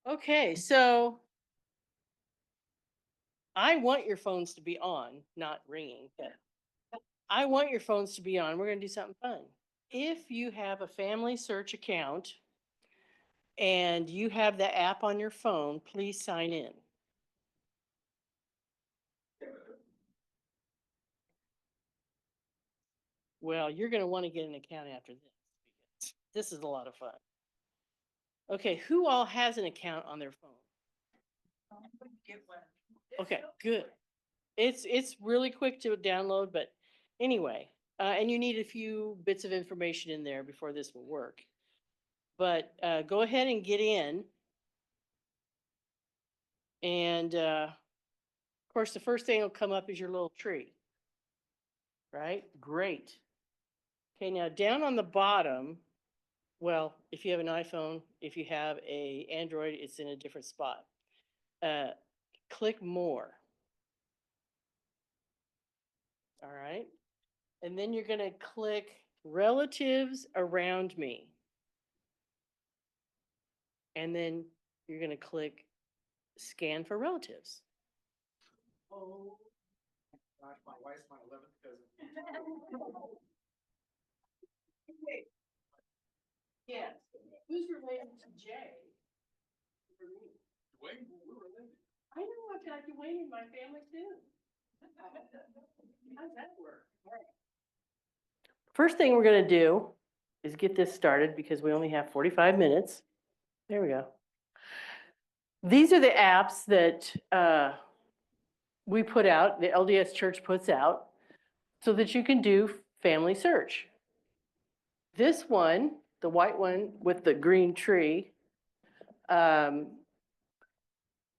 Okay, so I want your phones to be on, not ringing, but I want your phones to be on. We're going to do something fun. If you have a Family Search account and you have the app on your phone, please sign in. Well, you're going to want to get an account after this because this is a lot of fun. Okay, who all has an account on their phone? Okay, good. It's really quick to download, but anyway, and you need a few bits of information in there before this will work. But go ahead and get in. And of course, the first thing that'll come up is your little tree, right? Great. Okay, now down on the bottom, well, if you have an iPhone, if you have a Android, it's in a different spot. Click more. All right. And then you're going to click relatives around me. And then you're going to click scan for relatives. Oh, gosh, my wife's my 11th cousin. Yes. Who's related to Jay? Dwayne, we're related. I know I've got Dwayne in my family too. How's that work? All right. First thing we're going to do is get this started because we only have 45 minutes. There we go. These are the apps that we put out, the LDS Church puts out, so that you can do Family Search. This one, the white one with the green tree,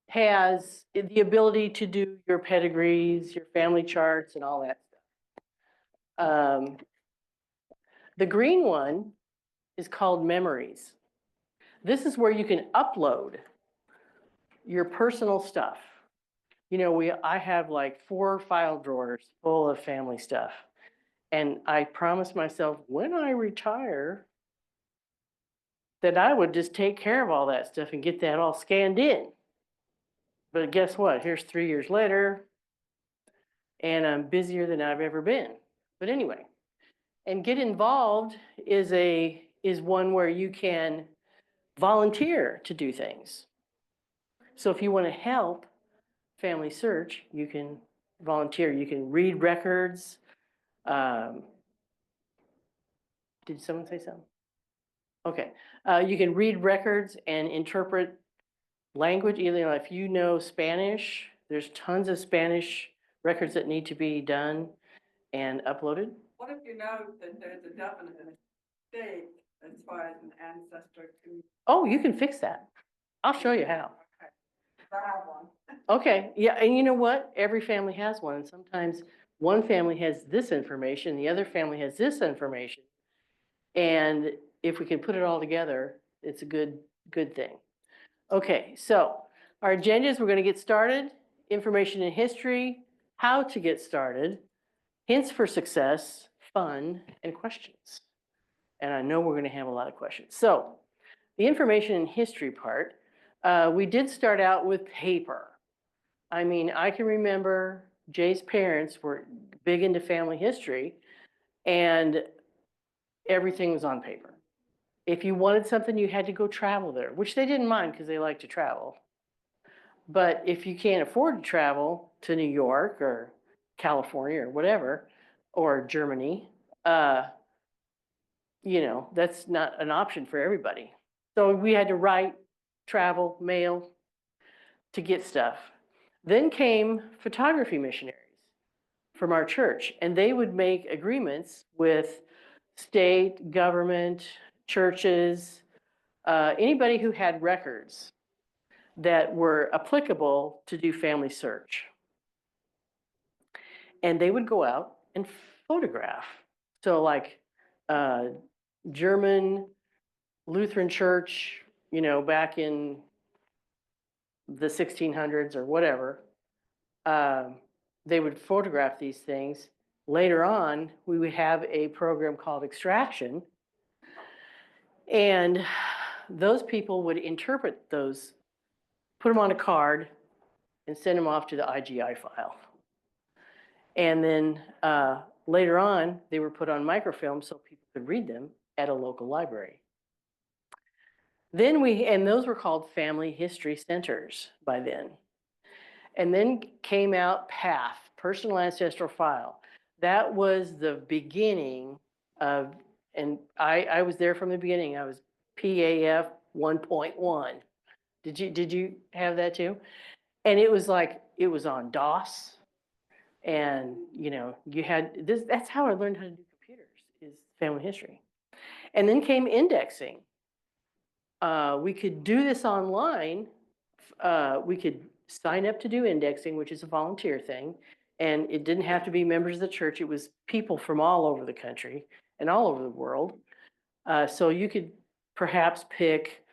has the ability to do your pedigrees, your family charts, and all that stuff. The green one is called Memories. This is where you can upload your personal stuff. You know, I have like 4 file drawers full of family stuff. And I promised myself when I retire that I would just take care of all that stuff and get that all scanned in. But guess what? Here's 3 years later, and I'm busier than I've ever been. But anyway, and get involved is one where you can volunteer to do things. So if you want to help Family Search, you can volunteer. You can read records. Did someone say something? Okay. You can read records and interpret language. Either if you know Spanish, there's tons of Spanish records that need to be done and uploaded. What if you know that there's a definite mistake as far as an ancestor to? Oh, you can fix that. I'll show you how. Okay. I have one. Okay, yeah, and you know what? Every family has one. And sometimes one family has this information, the other family has this information. And if we can put it all together, it's a good thing. Okay, so our agenda is we're going to get started, information in history, how to get started, hints for success, fun, and questions. And I know we're going to have a lot of questions. So the information in history part, we did start out with paper. I mean, I can remember Jay's parents were big into family history, and everything was on paper. If you wanted something, you had to go travel there, which they didn't mind because they like to travel. But if you can't afford to travel to New York or California or whatever, or Germany, you know, that's not an option for everybody. So we had to write, travel, mail to get stuff. Then came photography missionaries from our church, and they would make agreements with state, government, churches, anybody who had records that were applicable to do Family Search. And they would go out and photograph. So like German Lutheran church, you know, back in the 1600s or whatever, they would photograph these things. Later on, we would have a program called extraction, and those people would interpret those put them on a card, and send them off to the IGI file. And then later on, they were put on microfilm so people could read them at a local library. Then and those were called family history centers by then. And then came out PAF, Personal Ancestral File. That was the beginning of, and I was there from the beginning. I was PAF 1.1. Did you have that too? And it was like, it was on DOS. And, you know, you had this, that's how I learned how to do computers, is family history. And then came indexing. We could do this online. We could sign up to do indexing, which is a volunteer thing. And it didn't have to be members of the church. It was people from all over the country and all over the world. So you could perhaps pick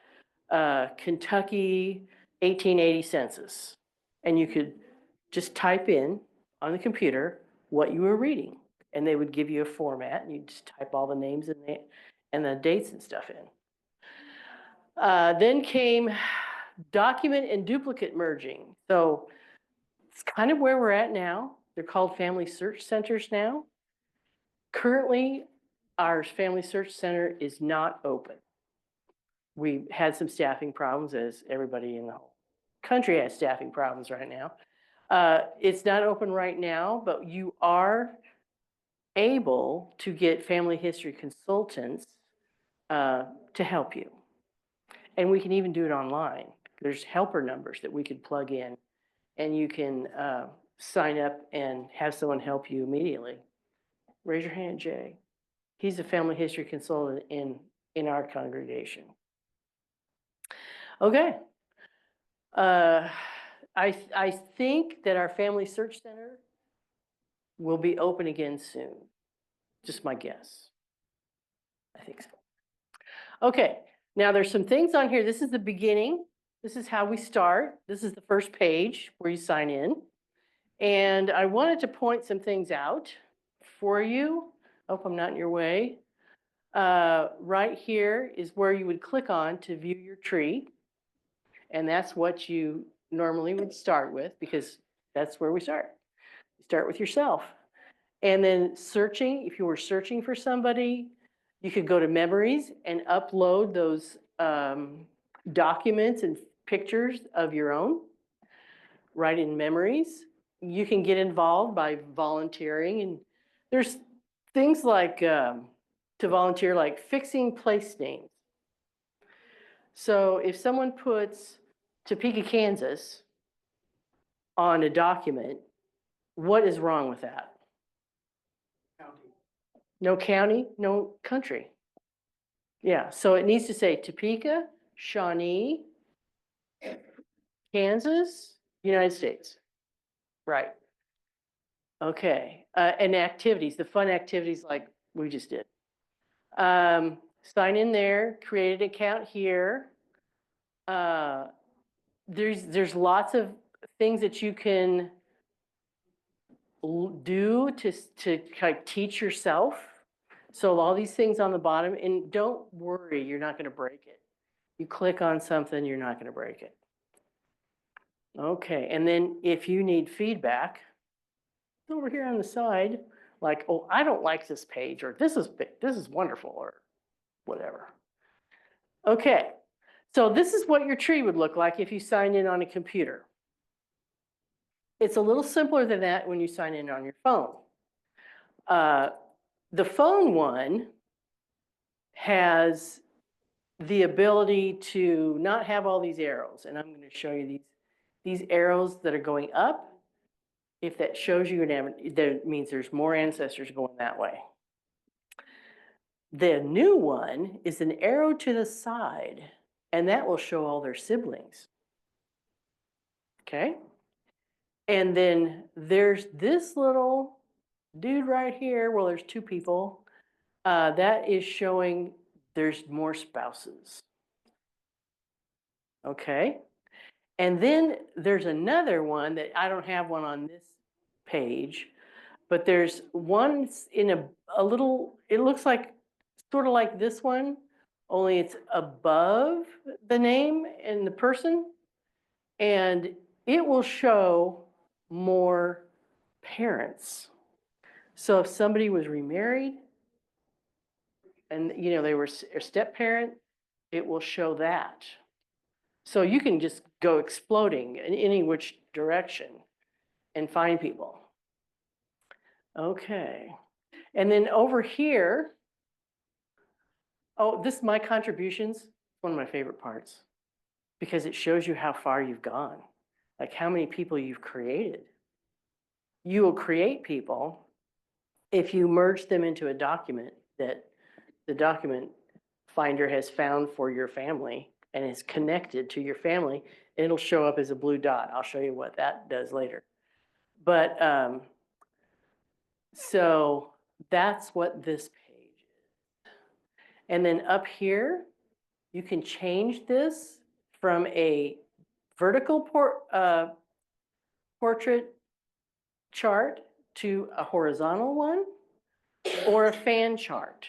Kentucky 1880 census. And you could just type in on the computer what you were reading. And they would give you a format, and you just type all the names and the dates and stuff in. Then came document and duplicate merging. So it's kind of where we're at now. They're called Family Search Centers now. Currently, our Family Search Center is not open. We had some staffing problems, as everybody in the whole country has staffing problems right now. It's not open right now, but you are able to get family history consultants to help you. And we can even do it online. There's helper numbers that we could plug in, and you can sign up and have someone help you immediately. Raise your hand, Jay. He's a family history consultant in our congregation. Okay. I think that our Family Search Center will be open again soon. Just my guess. I think so. Okay, now there's some things on here. This is the beginning. This is how we start. This is the first page where you sign in. And I wanted to point some things out for you. Hope I'm not in your way. Right here is where you would click on to view your tree. And that's what you normally would start with, because that's where we start. You start with yourself. And then searching, if you were searching for somebody, you could go to memories and upload those documents and pictures of your own, right in memories. You can get involved by volunteering, and there's things like to volunteer, like fixing place names. So if someone puts Topeka, Kansas on a document, what is wrong with that? County. No county, no country. Yeah, so it needs to say Topeka, Shawnee, Kansas, United States. Right. Okay, and activities, the fun activities like we just did. Sign in there, create an account here. There's lots of things that you can do to kind of teach yourself. So all these things on the bottom, and don't worry, you're not going to break it. You click on something, you're not going to break it. Okay, and then if you need feedback, over here on the side, like, oh, I don't like this page, or this is wonderful, or whatever. Okay, so this is what your tree would look like if you signed in on a computer. It's a little simpler than that when you sign in on your phone. The phone one has the ability to not have all these arrows, and I'm going to show you these arrows that are going up. If that shows you that means there's more ancestors going that way. The new one is an arrow to the side, and that will show all their siblings. Okay? And then there's this little dude right here. Well, there's two people. That is showing there's more spouses. Okay? And then there's another one that I don't have one on this page, but there's one in a little, it looks like sort of like this one, only it's above the name and the person. And it will show more parents. So if somebody was remarried and, you know, they were a step parent, it will show that. So you can just go exploding in any which direction and find people. Okay. And then over here, oh, this is my contributions. One of my favorite parts because it shows you how far you've gone, like how many people you've created. You will create people if you merge them into a document that the document finder has found for your family and is connected to your family, it'll show up as a blue dot. I'll show you what that does later. But so that's what this page is. And then up here, you can change this from a vertical portrait chart to a horizontal one or a fan chart.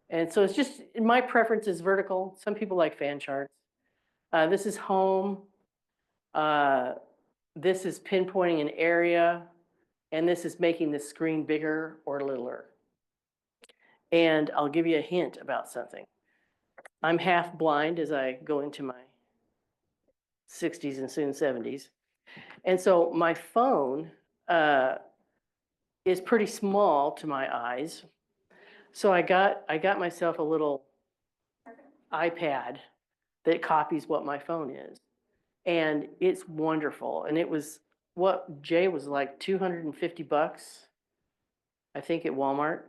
And so it's just, my preference is vertical. Some people like fan charts. This is home. This is pinpointing an area. And this is making the screen bigger or littler. And I'll give you a hint about something. I'm half blind as I go into my 60s and soon 70s. And so my phone is pretty small to my eyes. So I got myself a little iPad that copies what my phone is. And it's wonderful. And it was what Jay was like $250, I think, at Walmart.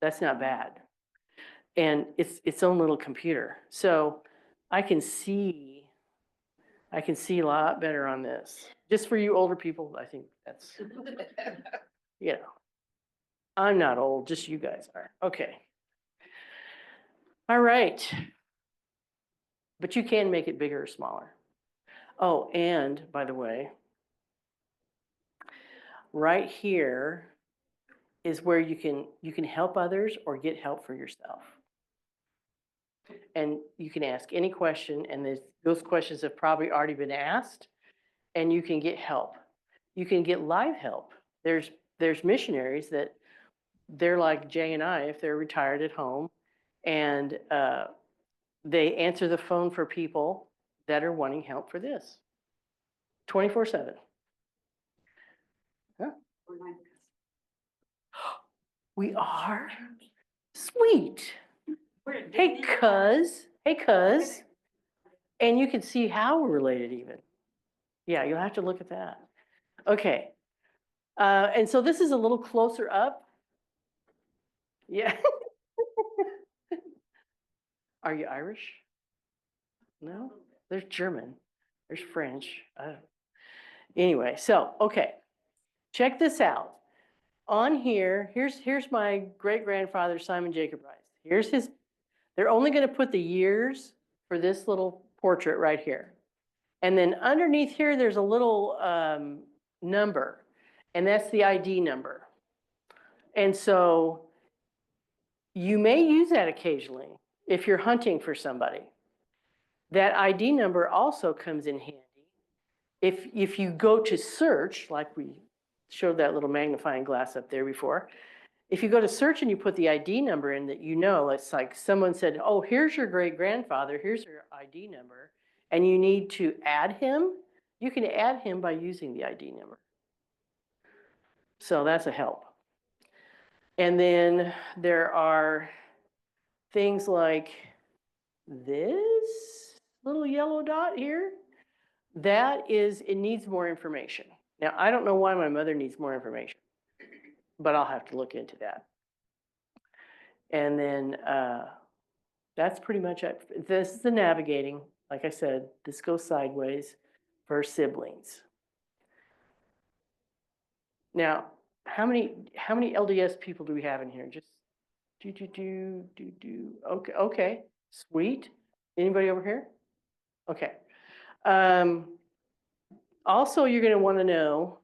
That's not bad. And it's its own little computer. So I can see a lot better on this. Just for you older people, I think that's, you know, I'm not old, just you guys are. Okay. All right. But you can make it bigger or smaller. Oh, and by the way, right here is where you can help others or get help for yourself. And you can ask any question, and those questions have probably already been asked, and you can get help. You can get live help. There's missionaries that they're like Jay and I, if they're retired at home, and they answer the phone for people that are wanting help for this 24/7. Huh? We are? Sweet. Hey, cuz. Hey, cuz. And you can see how we're related even. Yeah, you'll have to look at that. Okay. And so this is a little closer up. Yeah. Are you Irish? No? There's German. There's French. Anyway, so, okay. Check this out. On here, here's my great-grandfather, Simon Jacob Rice. Here's his, they're only going to put the years for this little portrait right here. And then underneath here, there's a little number, and that's the ID number. And so you may use that occasionally if you're hunting for somebody. That ID number also comes in handy. If you go to search, like we showed that little magnifying glass up there before, if you go to search and you put the ID number in that you know, it's like someone said, oh, here's your great-grandfather, here's your ID number, and you need to add him, you can add him by using the ID number. So that's a help. And then there are things like this little yellow dot here. That is, it needs more information. Now, I don't know why my mother needs more information, but I'll have to look into that. And then that's pretty much it. This is the navigating. Like I said, this goes sideways for siblings. Now, how many LDS people do we have in here? Just Okay, okay, sweet. Anybody over here? Okay. Also, you're going to want to know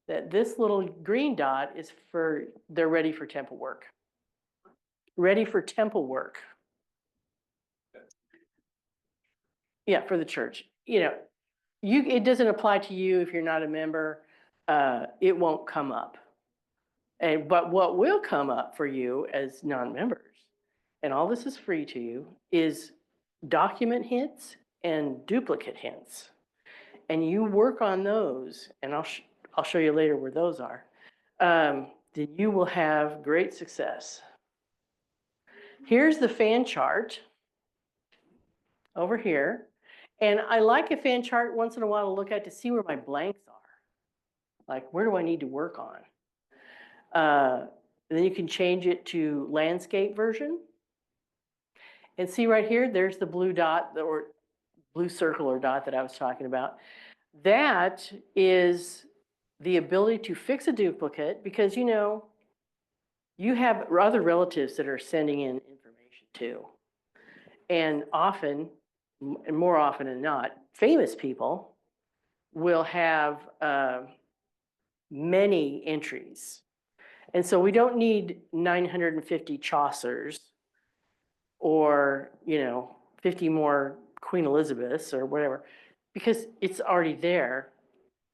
that this little green dot is for, they're ready for temple work. Ready for temple work. Yeah, for the church. It doesn't apply to you if you're not a member. It won't come up. But what will come up for you as non-members, and all this is free to you, is document hints and duplicate hints. And you work on those, and I'll show you later where those are. Then you will have great success. Here's the fan chart over here. And I like a fan chart once in a while to look at to see where my blanks are. Like, where do I need to work on? And then you can change it to landscape version. And see right here, there's the blue dot or blue circle or dot that I was talking about. That is the ability to fix a duplicate because you have other relatives that are sending in information too. And often, and more often than not, famous people will have many entries. And so we don't need 950 Chaucers or, 50 more Queen Elizabeths or whatever, because it's already there.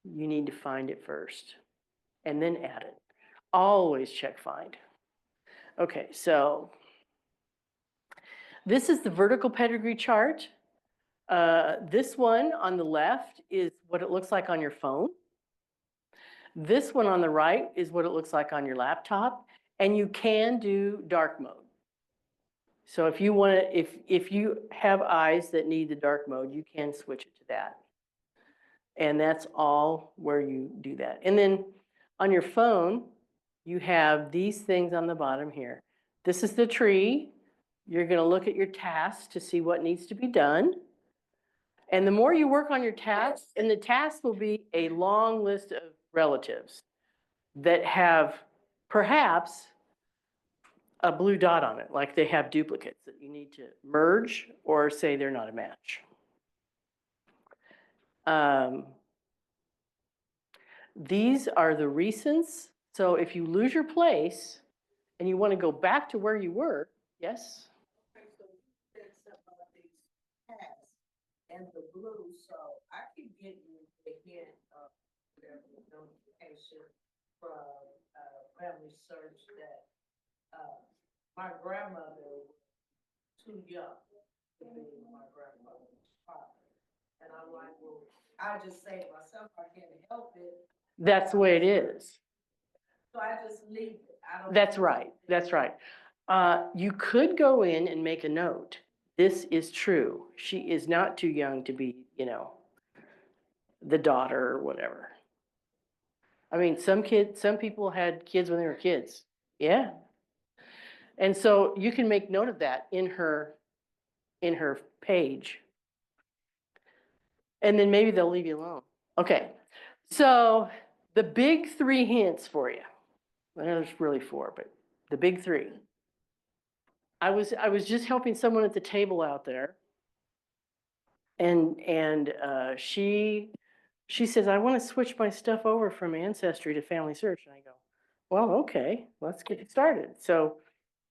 You need to find it first and then add it. Always check find. Okay, so this is the vertical pedigree chart. This one on the left is what it looks like on your phone. This one on the right is what it looks like on your laptop, and you can do dark mode. So if you want to, if you have eyes that need the dark mode, you can switch it to that. And that's all where you do that. And then on your phone, you have these things on the bottom here. This is the tree. You're going to look at your tasks to see what needs to be done. And the more you work on your tasks, and the tasks will be a long list of relatives that have perhaps a blue dot on it, like they have duplicates that you need to merge or say they're not a match. These are the recents. So if you lose your place and you want to go back to where you were, yes? Okay, so you said something about these tabs and the blue, so I keep getting the hint of whatever notification from FamilySearch that my grandmother was too young to be my grandmother's father. And I'm like, well, I just say to myself, I can't help it. That's the way it is. So I just leave it. I don't. That's right. That's right. You could go in and make a note. This is true. She is not too young to be, the daughter or whatever. I mean, some people had kids when they were kids. Yeah. And so you can make note of that in her page. And then maybe they'll leave you alone. Okay. So the big 3 hints for you. I know there's really 4, but the big 3. I was just helping someone at the table out there. And she says, I want to switch my stuff over from Ancestry to FamilySearch. And I go, well, okay, let's get it started. So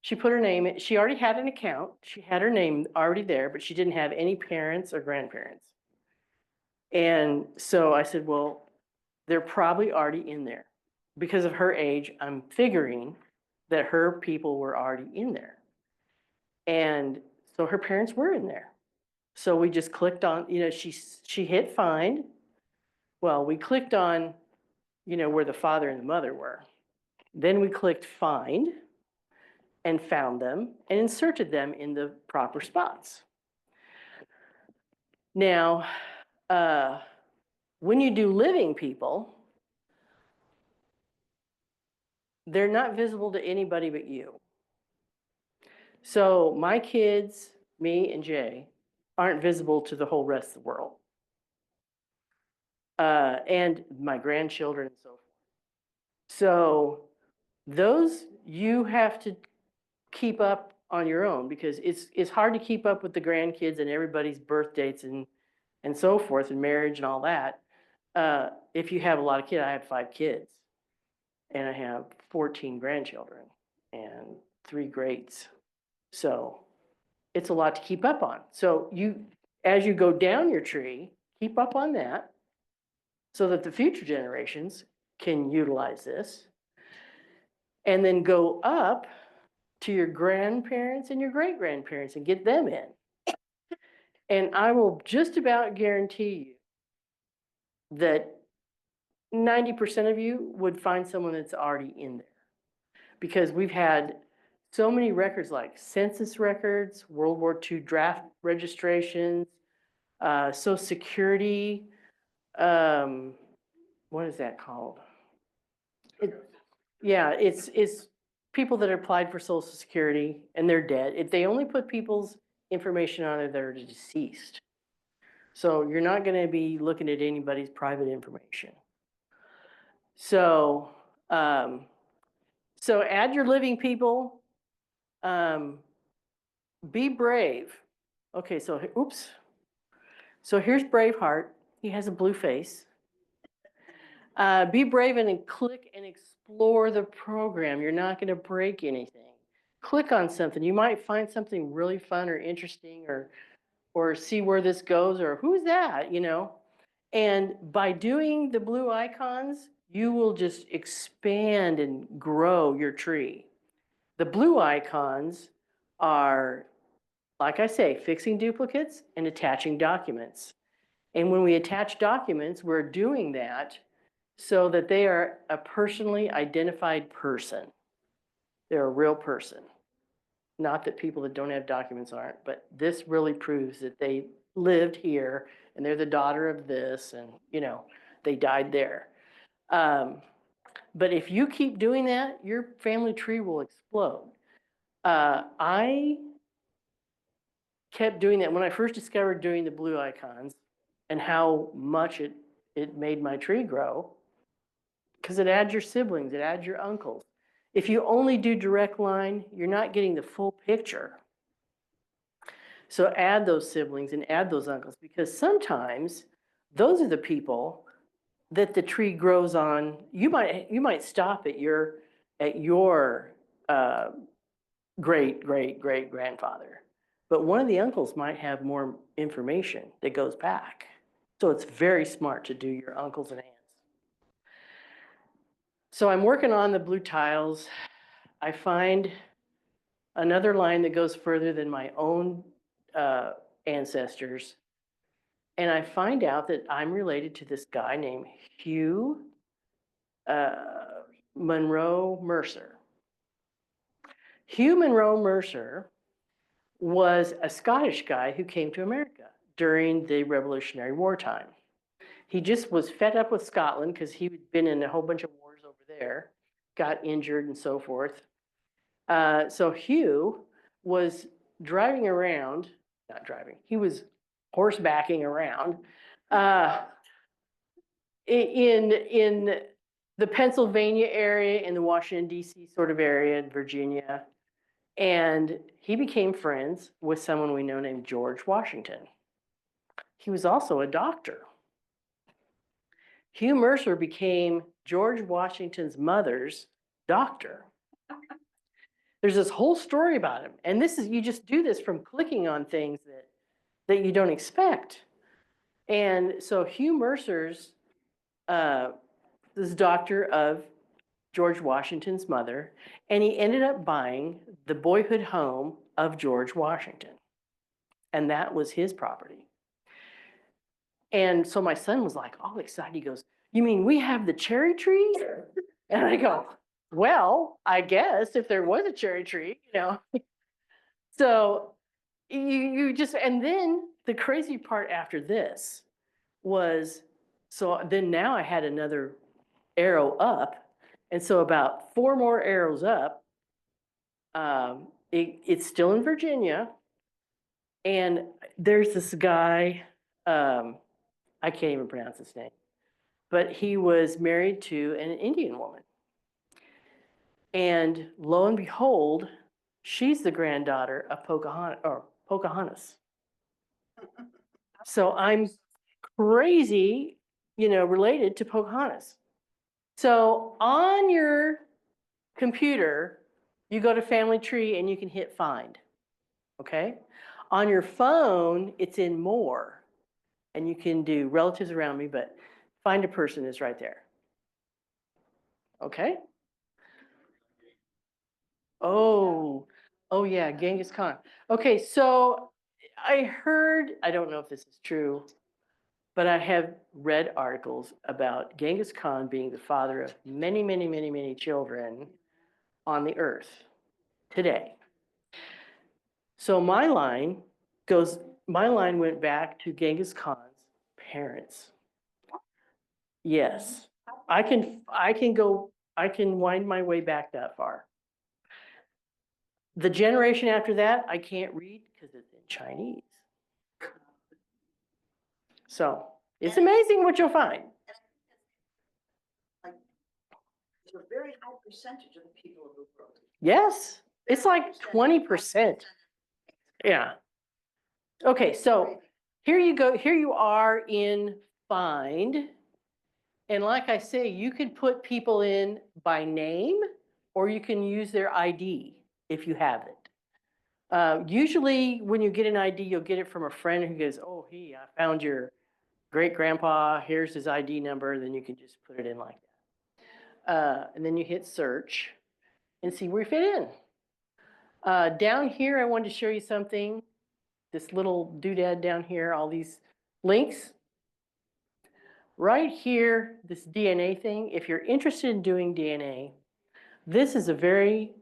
she put her name in. She already had an account. She had her name already there, but she didn't have any parents or grandparents. And so I said, well, they're probably already in there. Because of her age, I'm figuring that her people were already in there. And so her parents were in there. So we just clicked on, she hit find. Well, we clicked on, where the father and the mother were. Then we clicked find and found them and inserted them in the proper spots. Now, when you do living people, they're not visible to anybody but you. So my kids, me and Jay, aren't visible to the whole rest of the world. And my grandchildren and so forth. So those you have to keep up on your own because it's hard to keep up with the grandkids and everybody's birth dates and so forth and marriage and all that. If you have a lot of kids, I have 5 kids and I have 14 grandchildren and 3 greats. So it's a lot to keep up on. So as you go down your tree, keep up on that so that the future generations can utilize this. And then go up to your grandparents and your great-grandparents and get them in. And I will just about guarantee you that 90% of you would find someone that's already in there. Because we've had so many records like census records, World War II draft registrations, Social Security, what is that called? Yeah, it's people that applied for Social Security and they're dead. If they only put people's information on there that are deceased. So you're not going to be looking at anybody's private information. So, so add your living people. Be brave. Okay, so oops. So here's Braveheart. He has a blue face. Be brave and click and explore the program. You're not going to break anything. Click on something. You might find something really fun or interesting, or see where this goes, or who's that, you know? And by doing the blue icons, you will just expand and grow your tree. The blue icons are, like I say, fixing duplicates and attaching documents. And when we attach documents, we're doing that so that they are a personally identified person. They're a real person. Not that people that don't have documents aren't, but this really proves that they lived here and they're the daughter of this and, you know, they died there. But if you keep doing that, your family tree will explode. I kept doing that when I first discovered doing the blue icons and how much it made my tree grow, because it adds your siblings, it adds your uncles. If you only do direct line, you're not getting the full picture. So add those siblings and add those uncles, because sometimes those are the people that the tree grows on. You might stop at your great grandfather, but one of the uncles might have more information that goes back. So it's very smart to do your uncles and aunts. So I'm working on the blue tiles. I find another line that goes further than my own ancestors. And I find out that I'm related to this guy named Hugh Monroe Mercer. Hugh Monroe Mercer was a Scottish guy who came to America during the Revolutionary War time. He just was fed up with Scotland because he'd been in a whole bunch of wars over there, got injured and so forth. So Hugh was driving around, not driving, he was horsebacking around in the Pennsylvania area, in the Washington, D.C. sort of area, in Virginia. And he became friends with someone we know named George Washington. He was also a doctor. Hugh Mercer became George Washington's mother's doctor. There's this whole story about him. And this is, you just do this from clicking on things that you don't expect. And so Hugh Mercer's this doctor of George Washington's mother, and he ended up buying the boyhood home of George Washington. And that was his property. And so my son was like all excited. He goes, "You mean we have the cherry tree?" And I go, "Well, I guess if there was a cherry tree, you know." So you just, and then the crazy part after this was, so then now I had another arrow up. And so about 4 more arrows up, it's still in Virginia. And there's this guy, I can't even pronounce his name, but he was married to an Indian woman. And lo and behold, she's the granddaughter of Pocahontas. So I'm crazy, you know, related to Pocahontas. So on your computer, you go to Family Tree and you can hit find, okay? On your phone, it's in more, and you can do relatives around me, but find a person is right there. Okay? Oh, oh yeah, Genghis Khan. Okay, so I heard, I don't know if this is true, but I have read articles about Genghis Khan being the father of many, many, many, many children on the earth today. So my line went back to Genghis Khan's parents. Yes, I can wind my way back that far. The generation after that, I can't read because it's in Chinese. So it's amazing what you'll find. It's a very high percentage of the people of the world. Yes, it's like 20%. Yeah. Okay, so here you go. Here you are in Find. And like I say, you could put people in by name, or you can use their ID if you have it. Usually when you get an ID, you'll get it from a friend who goes, oh, hey, I found your great grandpa, here's his ID number, then you can just put it in like that. And then you hit search and see where you fit in. Down here, I wanted to show you something. This little doodad down here, all these links. Right here, this DNA thing, if you're interested in doing DNA, this is a very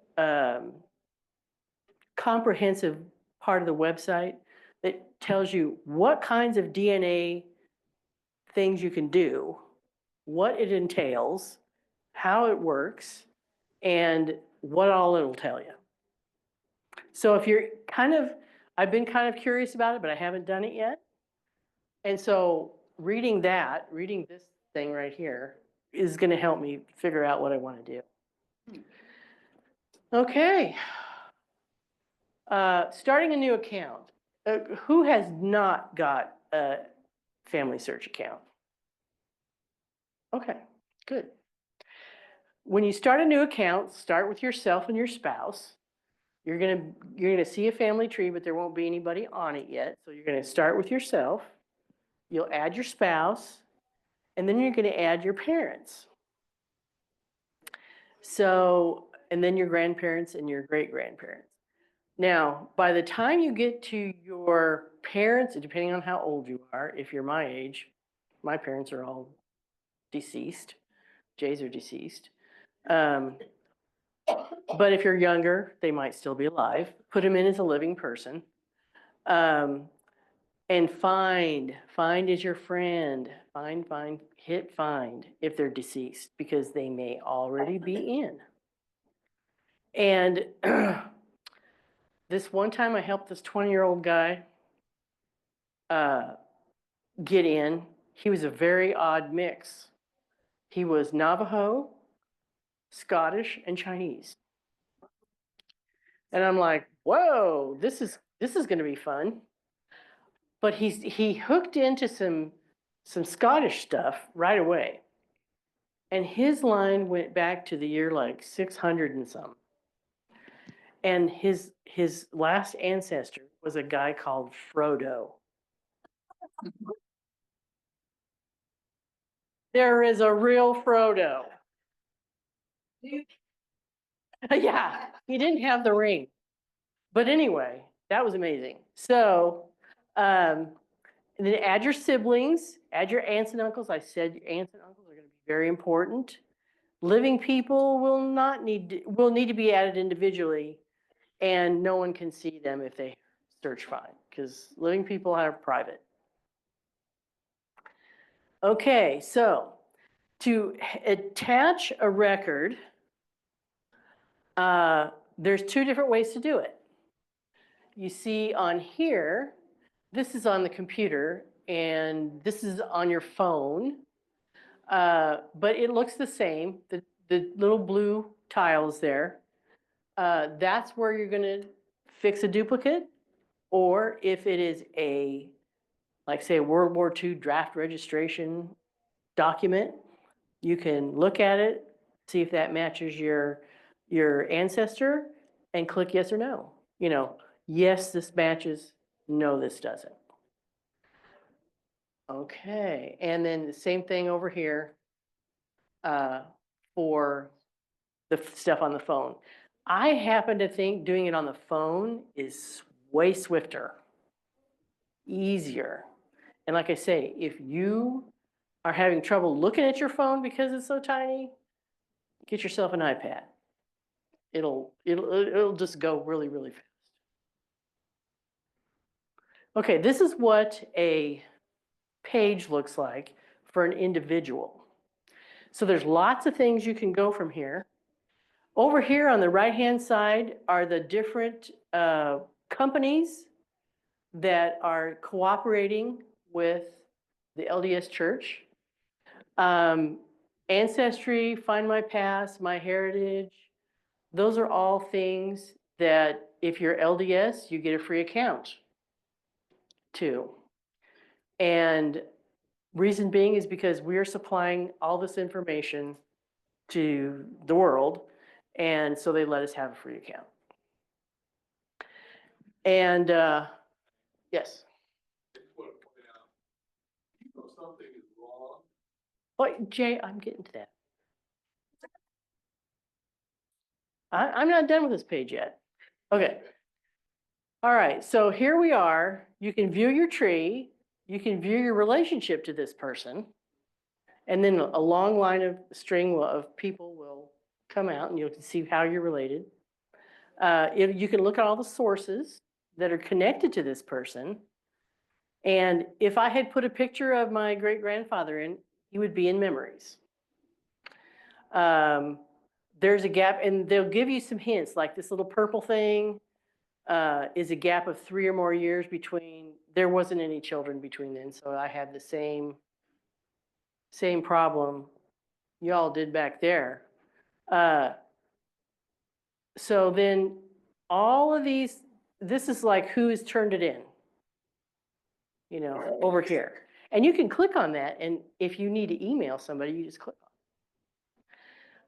comprehensive part of the website that tells you what kinds of DNA things you can do, what it entails, how it works, and what all it'll tell you. So if you're I've been kind of curious about it, but I haven't done it yet. And so reading this thing right here is going to help me figure out what I want to do. Okay. Starting a new account. Who has not got a FamilySearch account? Okay, good. When you start a new account, start with yourself and your spouse. You're gonna see a family tree, but there won't be anybody on it yet. So you're gonna start with yourself. You'll add your spouse, and then you're gonna add your parents. So, and then your grandparents and your great-grandparents. Now, by the time you get to your parents, depending on how old you are, if you're my age, my parents are all deceased. Jay's are deceased. But if you're younger, they might still be alive. Put them in as a living person. And find is your friend. Hit find if they're deceased, because they may already be in. And this one time I helped this 20-year-old guy get in. He was a very odd mix. He was Navajo, Scottish, and Chinese. And I'm like, whoa, this is going to be fun. But he hooked into some Scottish stuff right away. And his line went back to the year like 600 and something. And his last ancestor was a guy called Frodo. There is a real Frodo. Yeah, he didn't have the ring. But anyway, that was amazing. So, and then add your siblings, add your aunts and uncles. I said your aunts and uncles are going to be very important. Living people will need to be added individually, and no one can see them if they search find, because living people are private. Okay, so to attach a record, there's two different ways to do it. You see on here, this is on the computer, and this is on your phone, but it looks the same. The little blue tiles there, that's where you're going to fix a duplicate, or if it is like say a World War II draft registration document, you can look at it, see if that matches your ancestor, and click yes or no. Yes, this matches No, this doesn't. Okay, and then the same thing over here for the stuff on the phone. I happen to think doing it on the phone is way swifter, easier. And like I say, if you are having trouble looking at your phone because it's so tiny, get yourself an iPad. It'll just go really, really fast. Okay, this is what a page looks like for an individual. So there's lots of things you can go from here. Over here on the right-hand side are the different companies that are cooperating with the LDS Church. Ancestry, Find My Past, My Heritage, those are all things that if you're LDS, you get a free account to. And reason being is because we are supplying all this information to the world, and so they let us have a free account. And yes. Something is wrong. But Jay, I'm getting to that. I'm not done with this page yet. Okay. All right, so here we are. You can view your tree. You can view your relationship to this person. And then a long line of string of people will come out and you'll see how you're related. You can look at all the sources that are connected to this person. And if I had put a picture of my great-grandfather in, he would be in memories. There's a gap, and they'll give you some hints, like this little purple thing is a gap of 3 or more years between, there wasn't any children between then, so I had the same problem y'all did back there. So then all of these, this is like who has turned it in, you know, over here. And you can click on that, and if you need to email somebody, you just click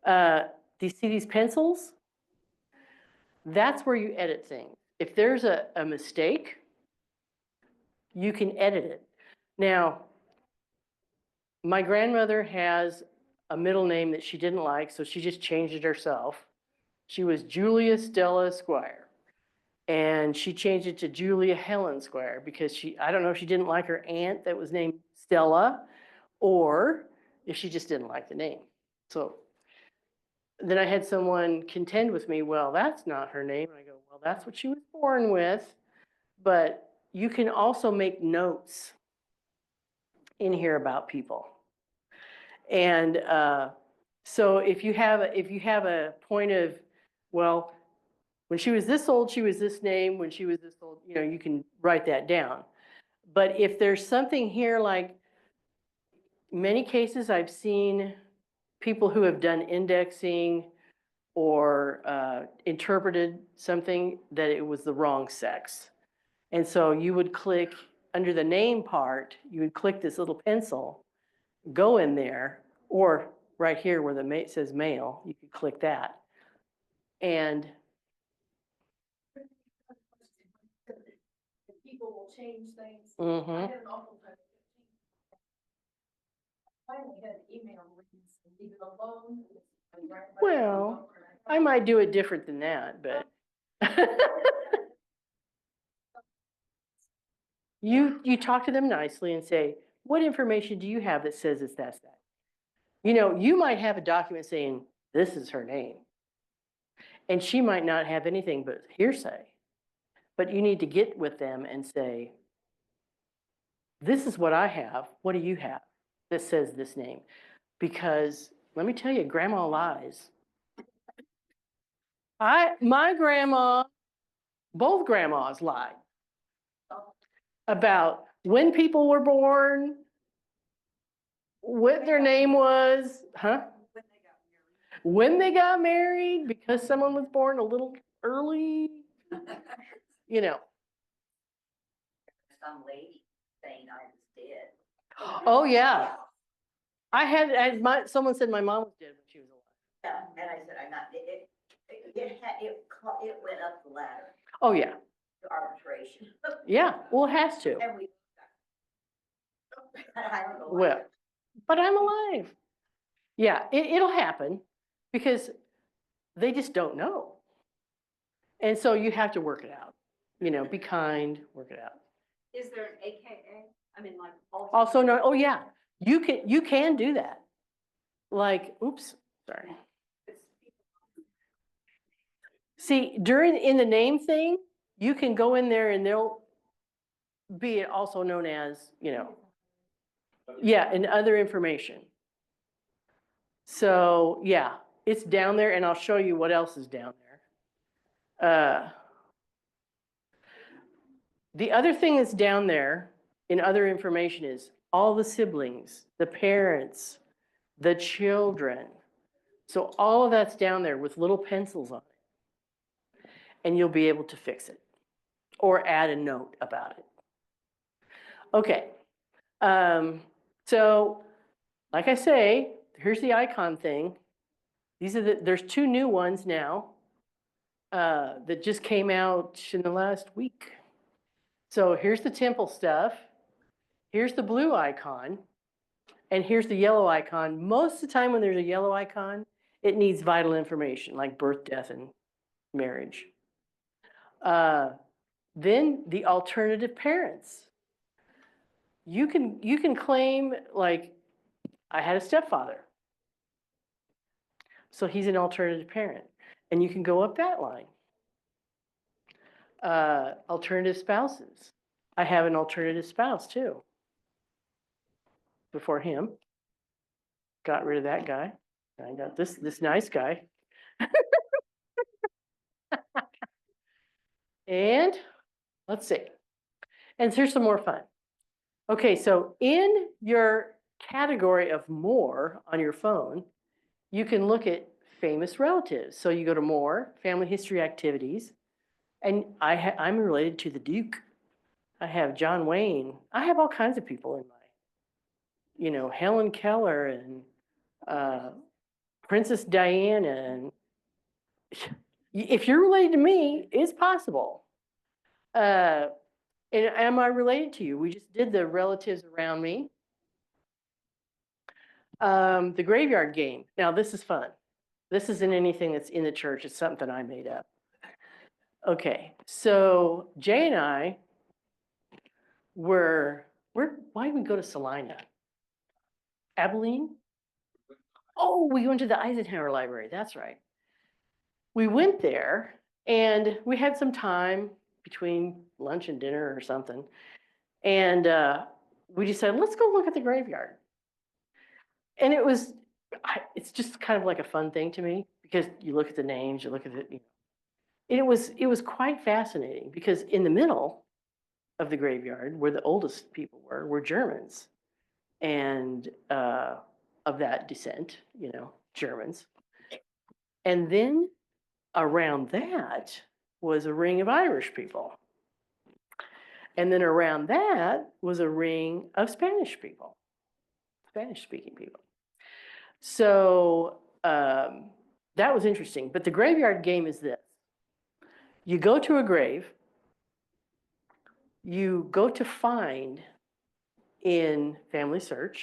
on it. Do you see these pencils? That's where you edit things. If there's a mistake, you can edit it. Now, my grandmother has a middle name that she didn't like, so she just changed it herself. She was Julia Stella Squire. And she changed it to Julia Helen Squire because I don't know if she didn't like her aunt that was named Stella or if she just didn't like the name. So then I had someone contend with me, well, that's not her name. And I go, well, that's what she was born with. But you can also make notes in here about people. And so if you have a point of, well, when she was this old, she was this name. When she was this old, you know, you can write that down. But if there's something here, like many cases I've seen people who have done indexing or interpreted something that it was the wrong sex. And so you would click under the name part, you would click this little pencil, go in there, or right here where it says male, you could click that. And People will change things. mhm. I had an awful time. Finally had an email release and leave it alone. Well, I might do it different than that, but you talk to them nicely and say, what information do you have that says it's that? You know, you might have a document saying, this is her name. And she might not have anything but hearsay. But you need to get with them and say, this is what I have. What do you have that says this name? Because let me tell you, grandma lies. My grandma, both grandmas lied about when people were born, what their name was, huh? When they got married, because someone was born a little early, you know. Some lady saying I was dead. Oh, yeah. Someone said my mom was dead when she was alive. Yeah, and I said, I'm not, it went up the ladder Oh, yeah. to arbitration. Yeah, well, it has to. And we. I don't know. why. Well, but I'm alive. Yeah, it'll happen because they just don't know. And so you have to work it out. You know, be kind, work it out. Is there an AKA? I mean, like. Also, no, oh yeah, you can do that. Like, oops, sorry. See, in the name thing, you can go in there and they'll be also known as, you know, yeah, and other information. So, yeah, it's down there and I'll show you what else is down there. The other thing that's down there in other information is all the siblings, the parents, the children. So all of that's down there with little pencils on it. And you'll be able to fix it or add a note about it. Okay. So like I say, here's the icon thing. There's 2 new ones now that just came out in the last week. So here's the temple stuff. Here's the blue icon. And here's the yellow icon. Most of the time when there's a yellow icon, it needs vital information like birth, death, and marriage. Then the alternative parents. You can claim, like, I had a stepfather. So he's an alternative parent. And you can go up that line. Alternative spouses. I have an alternative spouse too. Before him. Got rid of that guy. I got this nice guy. And let's see. And here's some more fun. Okay, so in your category of more on your phone, you can look at famous relatives. So you go to more, family history activities, and I'm related to the Duke. I have John Wayne. I have all kinds of people in my, you know, Helen Keller and Princess Diana. And if you're related to me, it's possible. And am I related to you? We just did the relatives around me. The graveyard game. Now this is fun. This isn't anything that's in the church. It's something I made up. Okay, so Jay and I why did we go to Salina? Abilene? Oh, we went to the Eisenhower Library. That's right. We went there and we had some time between lunch and dinner or something. And we decided, let's go look at the graveyard. And it's just kind of like a fun thing to me because you look at the names, you look at it. And it was quite fascinating because in the middle of the graveyard, where the oldest people were Germans, and of that descent, you know, Germans. And then around that was a ring of Irish people. And then around that was a ring of Spanish people, Spanish-speaking people. So that was interesting. But the graveyard game is this. You go to a grave, you go to find in FamilySearch,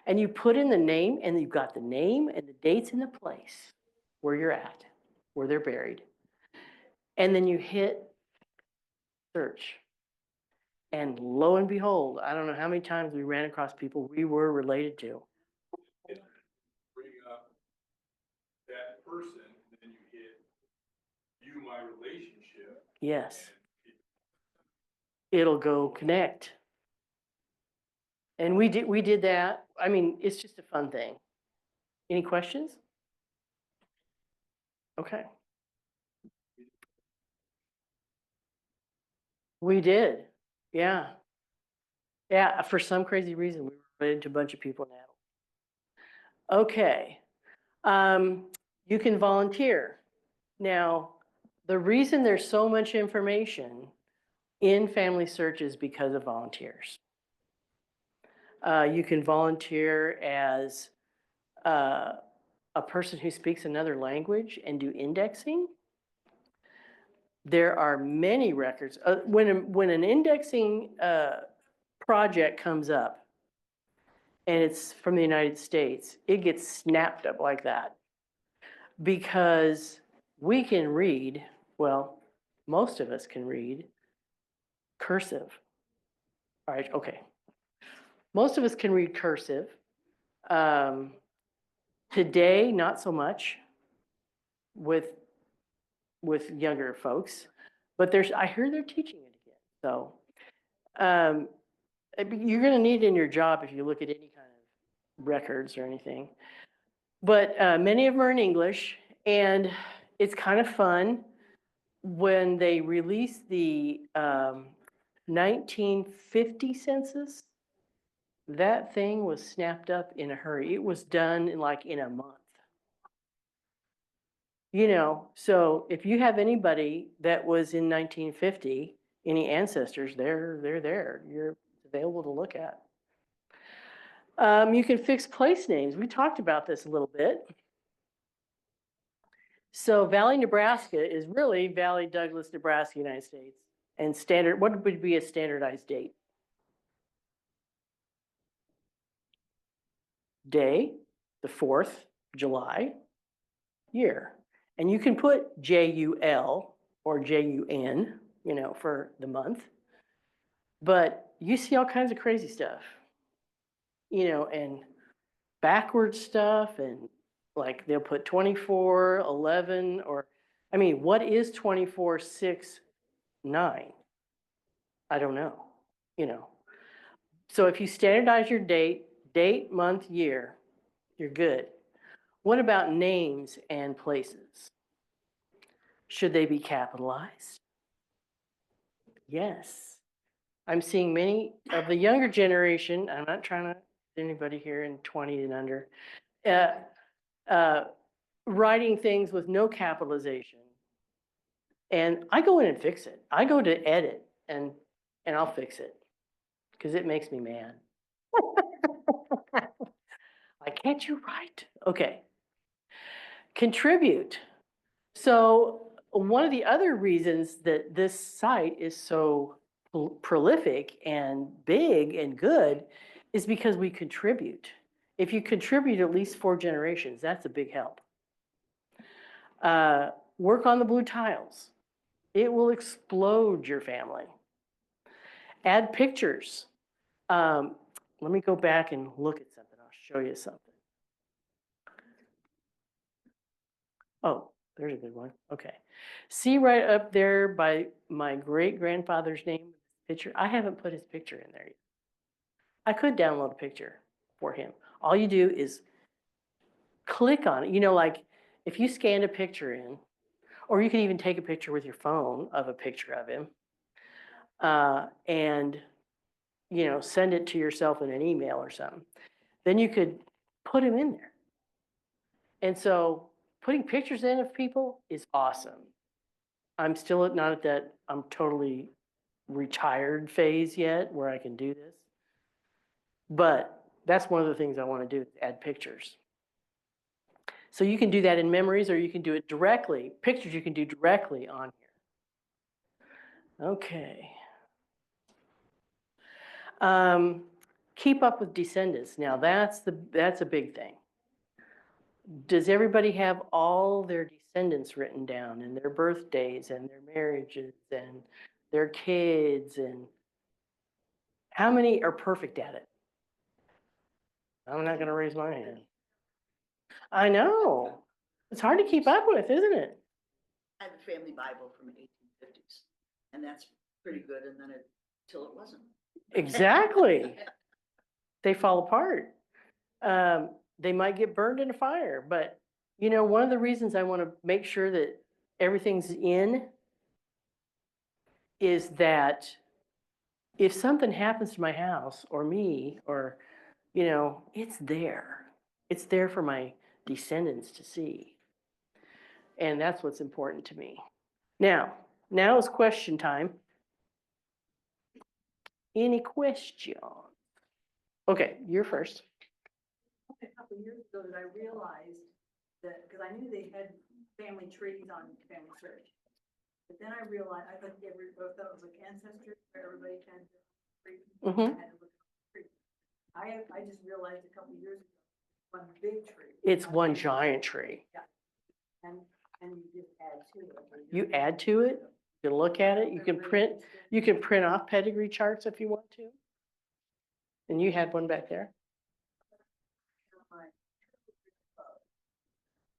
and you put in the name, and you've got the name and the dates and the place where you're at, where they're buried. And then you hit search. And lo and behold, I don't know how many times we ran across people we were related to. Bring up that person, and then you hit view my relationship. Yes. It'll go connect. And we did that. I mean, it's just a fun thing. Any questions? Okay. We did. Yeah. Yeah, for some crazy reason, we were related to a bunch of people in Adel. Okay. You can volunteer. Now, the reason there's so much information in FamilySearch is because of volunteers. You can volunteer as a person who speaks another language and do indexing. there are many records. When an indexing project comes up and it's from the United States, it gets snapped up like that because we can read, well, most of us can read cursive. All right, okay. Most of us can read cursive. Today, not so much with younger folks, but I hear they're teaching it again. So you're going to need it in your job if you look at any kind of records or anything. But many of them are in English, and it's kind of fun when they released the 1950 census. That thing was snapped up in a hurry. It was done in a month. You know, so if you have anybody that was in 1950, any ancestors, they're there. You're available to look at. You can fix place names. We talked about this a little bit. So Valley, Nebraska is really Valley, Douglas, Nebraska, United States. And what would be a standardized date? Day, the 4th, July, year. And you can put JUL or JUN, you know, for the month. But you see all kinds of crazy stuff, you know, and backwards stuff, and like they'll put 24/11, or, I mean, what is 24/6/9? I don't know, you know. So if you standardize your date, month, year, you're good. What about names and places? Should they be capitalized? Yes. I'm seeing many of the younger generation, I'm not trying to, anybody here in 20 and under, writing things with no capitalization. And I go in and fix it. I go to edit and I'll fix it because it makes me mad. Like, can't you write? Okay. Contribute. So one of the other reasons that this site is so prolific and big and good is because we contribute. If you contribute at least 4 generations, that's a big help. Work on the blue tiles. It will explode your family. Add pictures. Let me go back and look at something. I'll show you something. Oh, there's a good one. Okay. See right up there by my great-grandfather's name, picture? I haven't put his picture in there yet. I could download a picture for him. All you do is click on it. You know, like if you scanned a picture in, or you can even take a picture with your phone of a picture of him, and, you know, send it to yourself in an email or something. Then you could put him in there. And so putting pictures in of people is awesome. I'm still not at that I'm totally retired phase yet where I can do this. But that's one of the things I want to do, add pictures. So you can do that in memories, or you can do it directly. Pictures you can do directly on here. Okay. Keep up with descendants. Now that's a big thing. Does everybody have all their descendants written down, and their birthdays and their marriages and their kids, and how many are perfect at it? I'm not going to raise my hand. I know. It's hard to keep up with, isn't it? I have a family Bible from the 1850s, and that's pretty good, and then till it wasn't. Exactly. They fall apart. They might get burned in a fire, but you know, one of the reasons I want to make sure that everything's in is that if something happens to my house or me, or, you know, it's there. It's there for my descendants to see. And that's what's important to me. Now is question time. Any questions? Okay, you're first. A couple of years ago that I realized that, because I knew they had family trees on FamilySearch, But then I realized, I thought every, I thought it was like ancestry, where everybody can. Mhm. I just realized a couple of years ago, one big tree. It's one giant tree. And, and you just add to it. You add to it, you can look at it, you can print off pedigree charts if you want to. And you had one back there.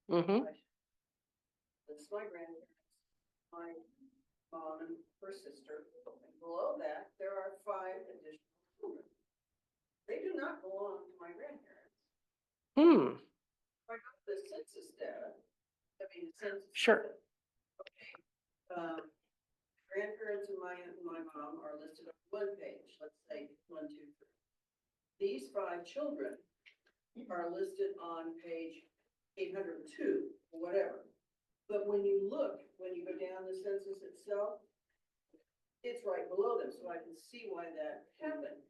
Mm-hmm. That's my grandparents, my mom and her sister, and below that, there are 5 additional children. They do not belong to my grandparents. Hmm, If I go to the census data, I mean, the census. Sure. data, okay, grandparents and my mom are listed on one page, let's say 1, 2, 3. These 5 children are listed on page 802, or whatever. But when you look, when you go down the census itself, it's right below them, so I can see why that happened.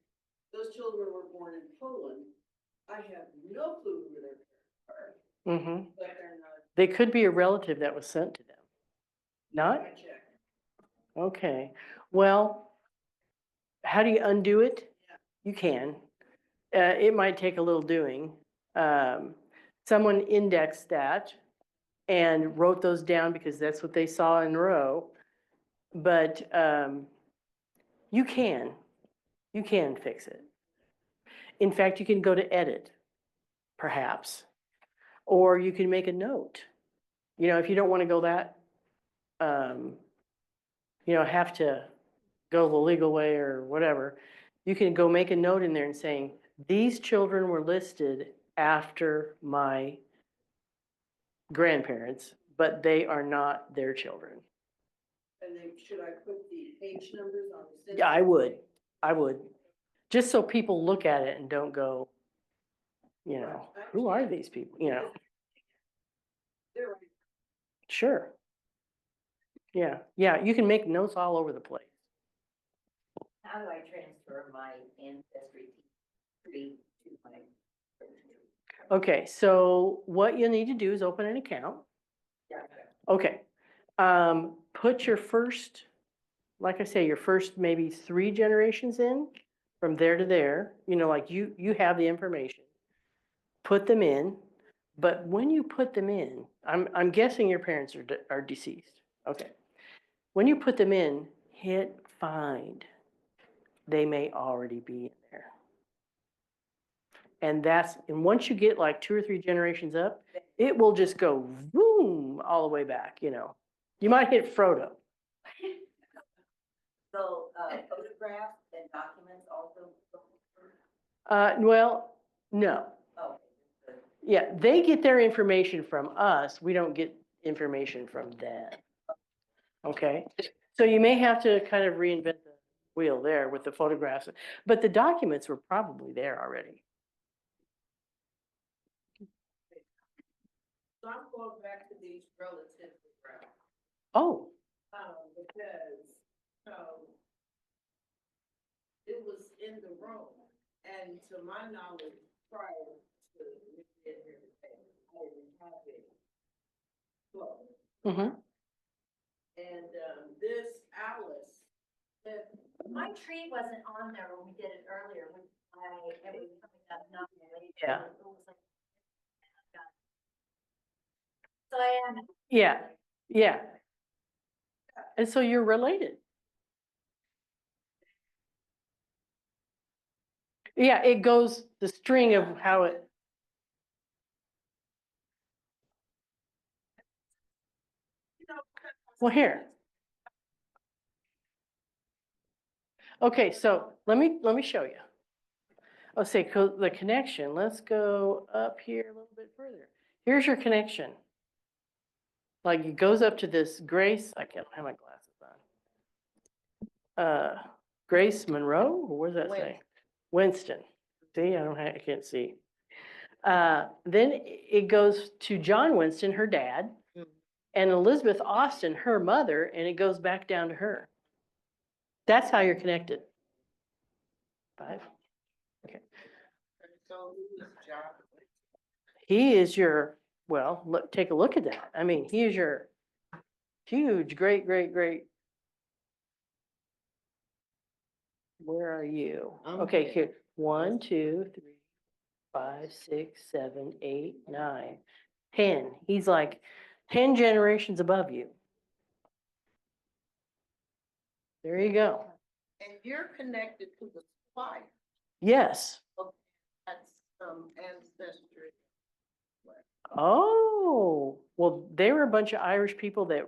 Those children were born in Poland. I have no clue who their parents are, mm-hmm. but they're not. They could be a relative that was sent to them. Not? I checked. Okay, well, how do you undo it? Yeah. You can. It might take a little doing. Someone indexed that and wrote those down because that's what they saw in a row. But you can fix it. In fact, you can go to edit, perhaps, or you can make a note. You know, if you don't want to go that, have to go the legal way or whatever, you can go make a note in there and saying, these children were listed after my grandparents, but they are not their children. And then should I put the page numbers on the census? Yeah, I would. Just so people look at it and don't go, who are these people, They're right. Sure. Yeah, you can make notes all over the place. How do I transfer my ancestry tree to my? Okay, so what you need to do is open an account. Yeah. Okay. Put your first, like I say, your first maybe 3 generations in, from there to there, like you have the information. Put them in, but when you put them in, I'm guessing your parents are deceased. Okay. When you put them in, hit find. They may already be in there. And once you get like 2 or 3 generations up, it will just go boom all the way back, You might hit Frodo. So, photographs and documents also? Well, no. Oh. Yeah, they get their information from us. We don't get information from them. Okay? So you may have to kind of reinvent the wheel there with the photographs, but the documents were probably there already. So I'm going back to these relative graphs. Oh, Because, it was in the room, and to my knowledge, prior to me being here today, I didn't have it. mm-hmm. And, this Alice, that My tree wasn't on there when we did it earlier, when it was coming up, not late. Yeah. It was like. So I am. Yeah. And so you're related. Yeah, it goes the string of how it. Well, here. Okay, so let me show you. Oh, say the connection. Let's go up here a little bit further. Here's your connection. Like it goes up to this Grace. I can't have my glasses on. Grace Monroe, or what does that say? Winston. See, I can't see. Then it goes to John Winston, her dad, and Elizabeth Austin, her mother, and it goes back down to her. That's how you're connected. 5. Okay. so who is John? He is your, well, take a look at that. I mean, he is your Huge, great, great, great. Where are you? I'm Okay, here. here, 1, 2, 3, 5, 6, 7, 8, 9, 10. He's like 10 generations above you. There you go. And you're connected to the choir. Yes. That's ancestry. Oh, well, they were a bunch of Irish people that